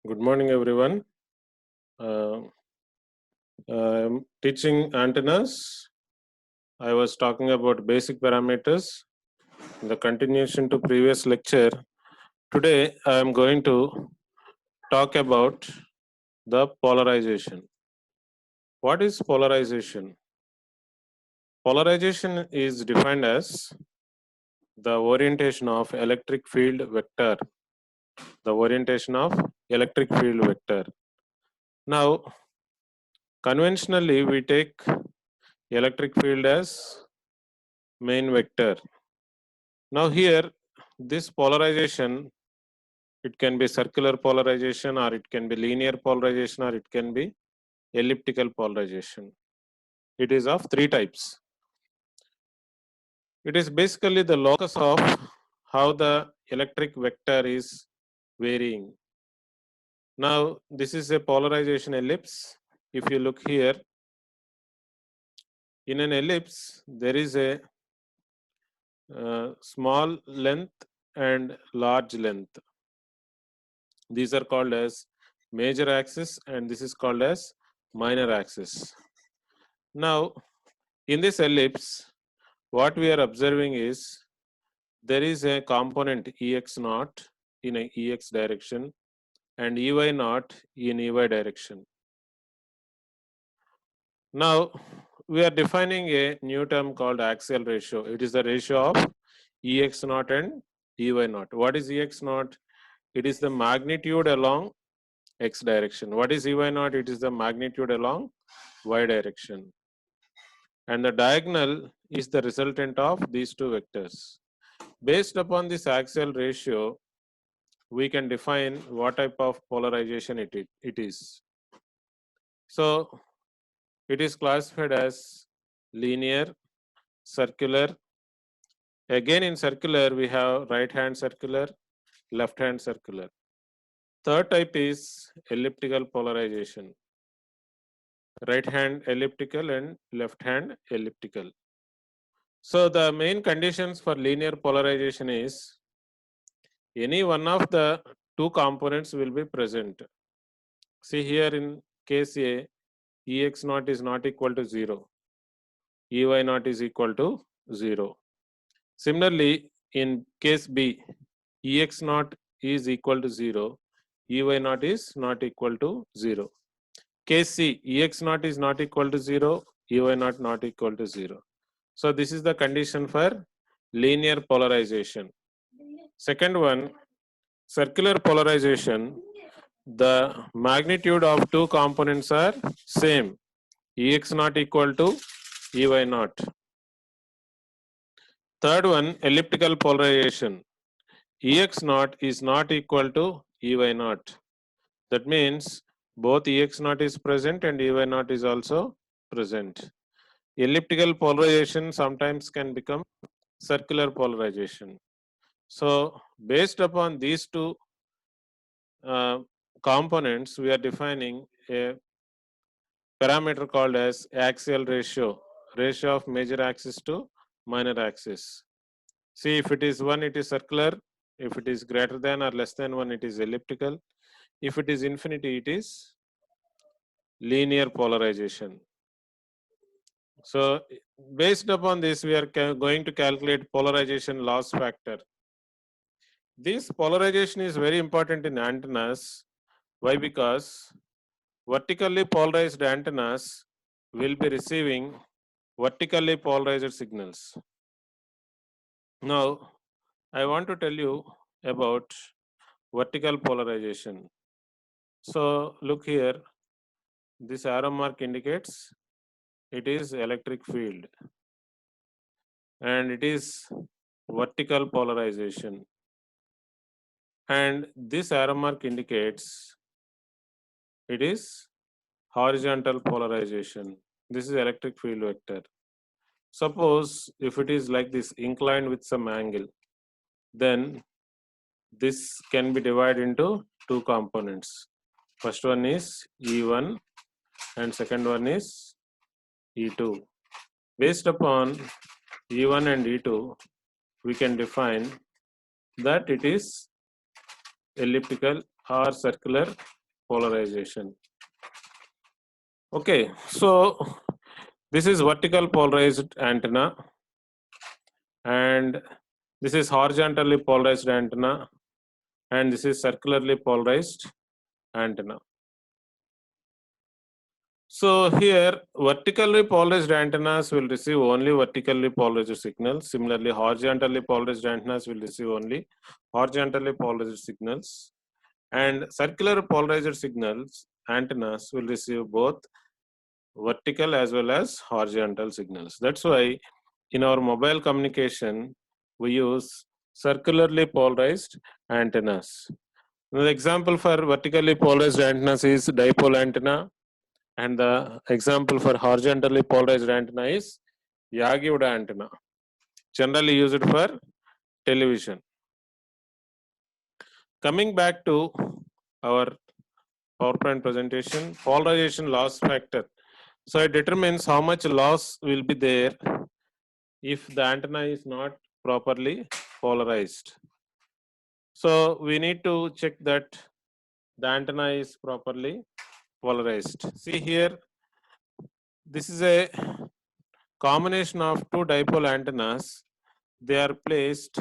Good morning, everyone. Uh, I'm teaching antennas. I was talking about basic parameters. In the continuation to previous lecture, today I am going to talk about the polarization. What is polarization? Polarization is defined as the orientation of electric field vector. The orientation of electric field vector. Now, conventionally, we take electric field as main vector. Now here, this polarization, it can be circular polarization or it can be linear polarization or it can be elliptical polarization. It is of three types. It is basically the locus of how the electric vector is varying. Now this is a polarization ellipse. If you look here, in an ellipse, there is a small length and large length. These are called as major axis and this is called as minor axis. Now, in this ellipse, what we are observing is there is a component Ex naught in a Ex direction and Ey naught in Ey direction. Now, we are defining a new term called axial ratio. It is the ratio of Ex naught and Ey naught. What is Ex naught? It is the magnitude along x direction. What is Ey naught? It is the magnitude along y direction. And the diagonal is the resultant of these two vectors. Based upon this axial ratio, we can define what type of polarization it is. So, it is classified as linear, circular. Again in circular, we have right hand circular, left hand circular. Third type is elliptical polarization. Right hand elliptical and left hand elliptical. So the main conditions for linear polarization is any one of the two components will be present. See here in case A, Ex naught is not equal to 0, Ey naught is equal to 0. Similarly, in case B, Ex naught is equal to 0, Ey naught is not equal to 0. Case C, Ex naught is not equal to 0, Ey naught not equal to 0. So this is the condition for linear polarization. Second one, circular polarization, the magnitude of two components are same, Ex naught equal to Ey naught. Third one, elliptical polarization, Ex naught is not equal to Ey naught. That means both Ex naught is present and Ey naught is also present. Elliptical polarization sometimes can become circular polarization. So based upon these two components, we are defining a parameter called as axial ratio, ratio of major axis to minor axis. See, if it is 1, it is circular. If it is greater than or less than 1, it is elliptical. If it is infinity, it is linear polarization. So based upon this, we are going to calculate polarization loss factor. This polarization is very important in antennas. Why? Because vertically polarized antennas will be receiving vertically polarized signals. Now, I want to tell you about vertical polarization. So, look here, this arrow mark indicates it is electric field and it is vertical polarization. And this arrow mark indicates it is horizontal polarization. This is electric field vector. Suppose if it is like this, inclined with some angle, then this can be divided into two components. First one is E1 and second one is E2. Based upon E1 and E2, we can define that it is elliptical or circular polarization. Okay, so this is vertical polarized antenna, and this is horizontally polarized antenna, and this is circularly polarized antenna. So here, vertically polarized antennas will receive only vertically polarized signals. Similarly, horizontally polarized antennas will receive only horizontally polarized signals. And circular polarized signals, antennas will receive both vertical as well as horizontal signals. That's why in our mobile communication, we use circularly polarized antennas. The example for vertically polarized antennas is dipole antenna, and the example for horizontally polarized antenna is Yagi-Uda antenna, generally used for television. Coming back to our PowerPoint presentation, polarization loss factor. So it determines how much loss will be there if the antenna is not properly polarized. So we need to check that the antenna is properly polarized. See here, this is a combination of two dipole antennas. They are placed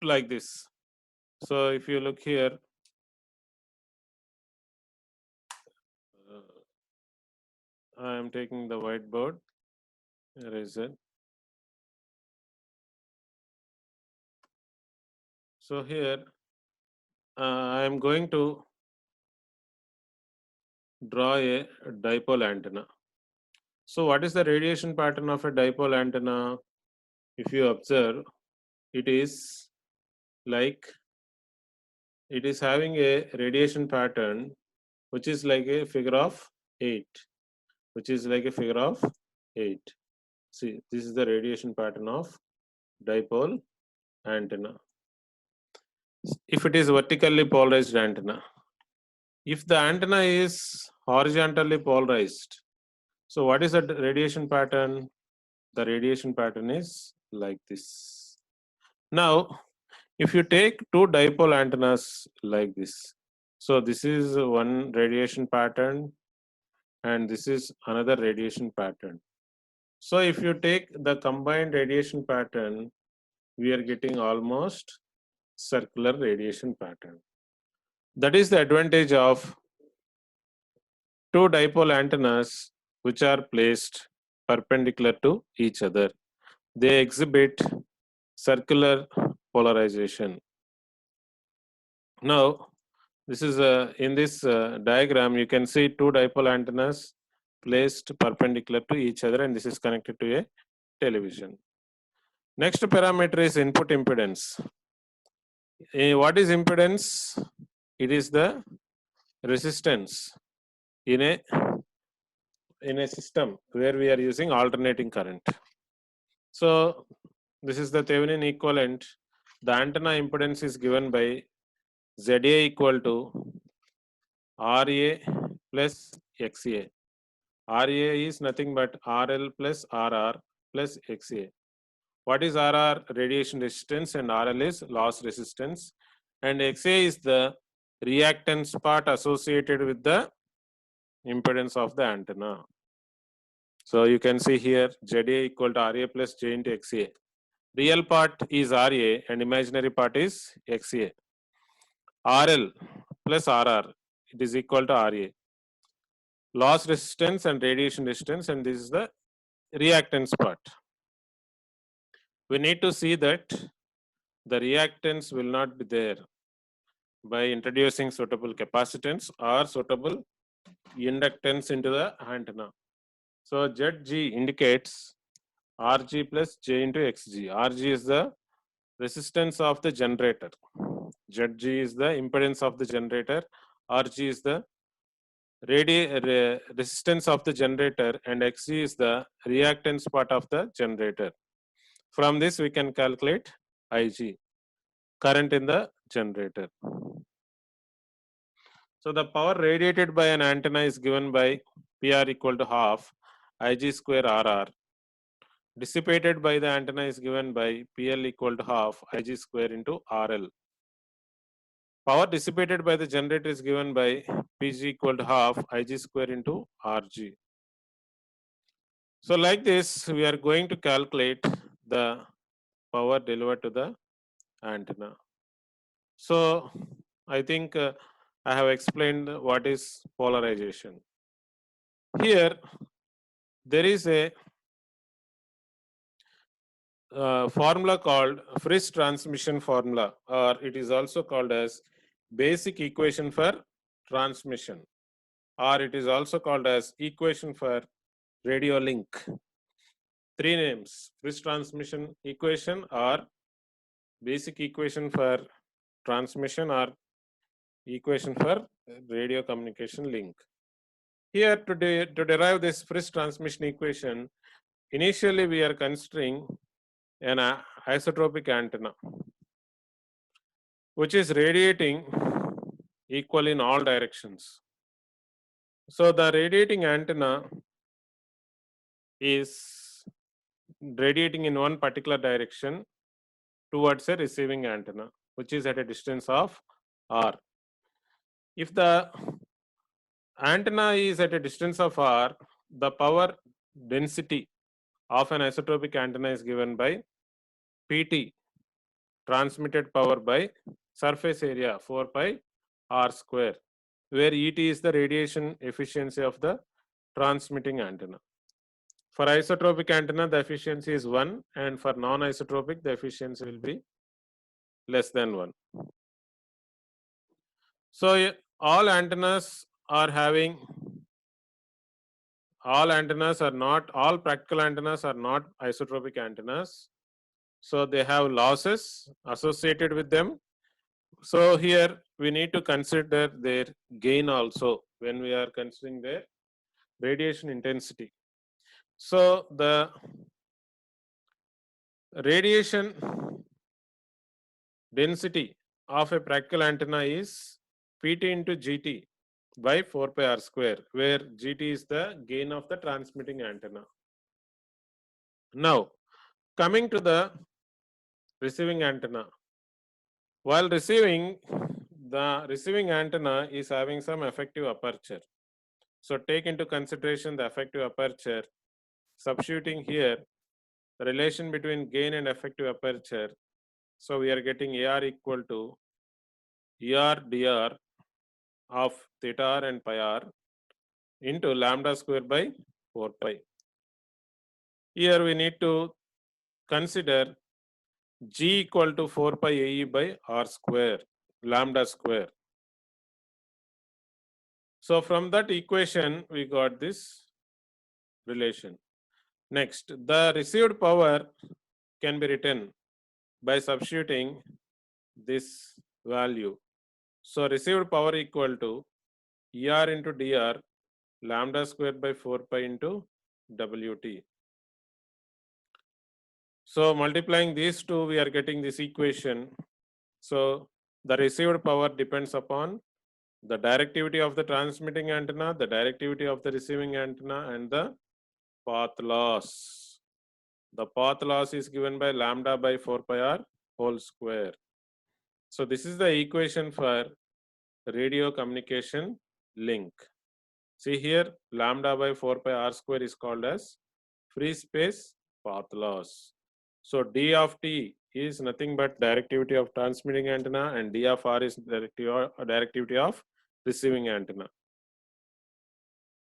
like this. So if you look here, I am taking the whiteboard, eraser. So here, I am going to draw a dipole antenna. So what is the radiation pattern of a dipole antenna? If you observe, it is like, it is having a radiation pattern which is like a figure of 8, which is like a figure of 8. See, this is the radiation pattern of dipole antenna. If it is vertically polarized antenna, if the antenna is horizontally polarized, so what is the radiation pattern? The radiation pattern is like this. Now, if you take two dipole antennas like this, so this is one radiation pattern and this is another radiation pattern. So if you take the combined radiation pattern, we are getting almost circular radiation pattern. That is the advantage of two dipole antennas which are placed perpendicular to each other. They exhibit circular polarization. Now, this is in this diagram, you can see two dipole antennas placed perpendicular to each other, and this is connected to a television. Next parameter is input impedance. What is impedance? It is the resistance in a system where we are using alternating current. So this is the Thevenin equivalent. The antenna impedance is given by ZA equal to RA plus XA. RA is nothing but RL plus RR plus XA. What is RR? Radiation resistance, and RL is loss resistance. And XA is the reactance part associated with the impedance of the antenna. So you can see here ZA equal to RA plus J into XA. Real part is RA and imaginary part is XA. RL plus RR, it is equal to RA. Loss resistance and radiation resistance, and this is the reactance part. We need to see that the reactance will not be there by introducing suitable capacitance or suitable inductance into the antenna. So ZG indicates RG plus J into XG. RG is the resistance of the generator. ZG is the impedance of the generator. RG is the resistance of the generator, and Xg is the reactance part of the generator. From this we can calculate Ig, current in the generator. So the power radiated by an antenna is given by PR equal to half Ig square RR. Dissipated by the antenna is given by PL equal to half Ig square into RL. Power dissipated by the generator is given by Pg equal to half Ig square into Rg. So like this, we are going to calculate the power delivered to the antenna. So I think I have explained what is polarization. Here, there is a formula called Friis transmission formula, or it is also called as basic equation for transmission, or it is also called as equation for radio link. Three names: Friis transmission equation, or basic equation for transmission, or equation for radio communication link. Here, to derive this Friis transmission equation, initially we are considering an isotropic antenna, which is radiating equal in all directions. So the radiating antenna is radiating in one particular direction towards a receiving antenna, which is at a distance of r. If the antenna is at a distance of r, the power density of an isotropic antenna is given by Pt, transmitted power by surface area 4 pi r square, where Et is the radiation efficiency of the transmitting antenna. For isotropic antenna, the efficiency is 1, and for non-isotropic, the efficiency will be less than 1. So all antennas are having, all practical antennas are not isotropic antennas. So they have losses associated with them. So here we need to consider their gain also when we are considering their radiation intensity. So the radiation density of a practical antenna is Pt into Gt by 4 pi r square, where Gt is the gain of the transmitting antenna. Now, coming to the receiving antenna. While receiving, the receiving antenna is having some effective aperture. So take into consideration the effective aperture. Substituting here the relation between gain and effective aperture. So we are getting AR equal to ER dr of theta r and pi r into lambda square by 4 pi. Here we need to consider G equal to 4 pi AE by r square, lambda square. So from that equation, we got this relation. Next, the received power can be written by substituting this value. So received power equal to ER into DR lambda square by 4 pi into WT. So multiplying these two, we are getting this equation. So the received power depends upon the directivity of the transmitting antenna, the directivity of the receiving antenna, and the path loss. The path loss is given by lambda by 4 pi r whole square. So this is the equation for radio communication link. See here, lambda by 4 pi r square is called as free space path loss. So D of T is nothing but directivity of transmitting antenna, and D of R is directivity of receiving antenna.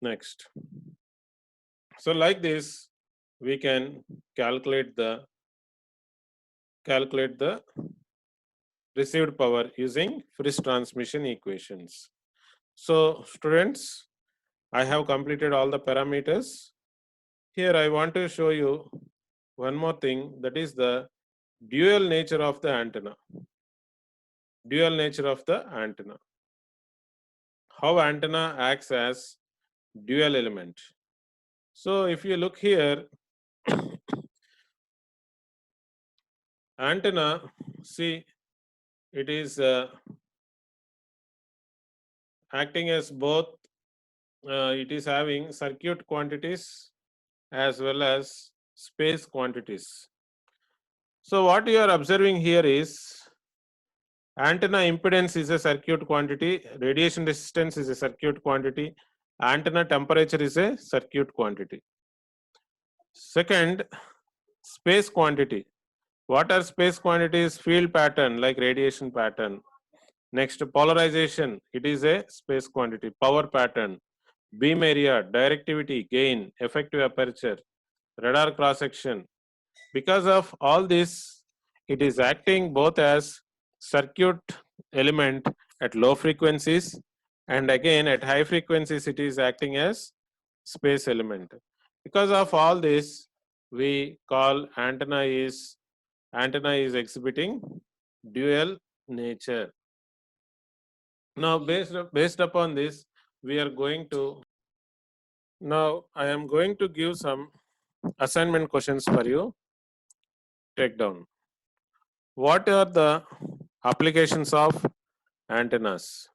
Next. So like this, we can calculate the received power using Friis transmission equations. So students, I have completed all the parameters. Here I want to show you one more thing, that is the dual nature of the antenna. Dual nature of the antenna. How antenna acts as dual element. So if you look here, antenna, see, it is acting as both, it is having circuit quantities as well as space quantities. So what you are observing here is Antenna impedance is a circuit quantity, radiation resistance is a circuit quantity, antenna temperature is a circuit quantity. Second, space quantity. What are space quantities? Field pattern like radiation pattern. Next, polarization, it is a space quantity. Power pattern, beam area, directivity, gain, effective aperture, radar cross section. Because of all this, it is acting both as circuit element at low frequencies, and again at high frequencies it is acting as space element. Because of all this, we call antenna is exhibiting dual nature. Now based upon this, we are going to now I am going to give some assignment questions for you. Take down. What are the applications of antennas?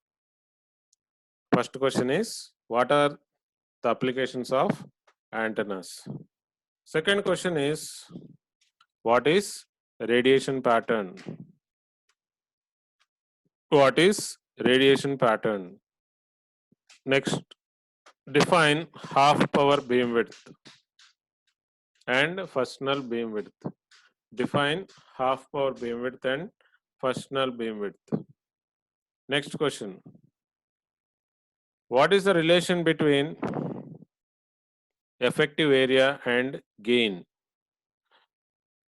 First question is, what are the applications of antennas? Second question is, what is radiation pattern? What is radiation pattern? Next, define half power beamwidth and first null beamwidth. Define half power beamwidth and first null beamwidth. Next question. What is the relation between effective area and gain?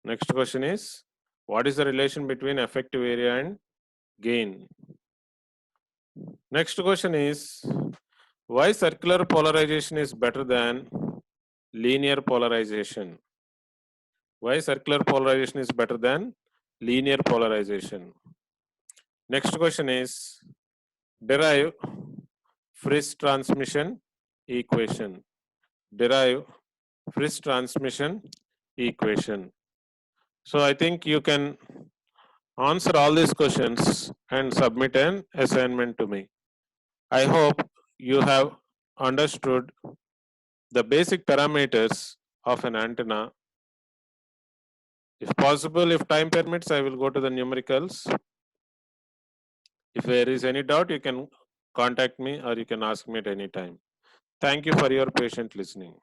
Next question is, what is the relation between effective area and gain? Next question is, why circular polarization is better than linear polarization? Why circular polarization is better than linear polarization? Next question is, derive Friis transmission equation. Derive Friis transmission equation. So I think you can answer all these questions and submit an assignment to me. I hope you have understood the basic parameters of an antenna. If possible, if time permits, I will go to the numericals. If there is any doubt, you can contact me or you can ask me at any time. Thank you for your patient listening.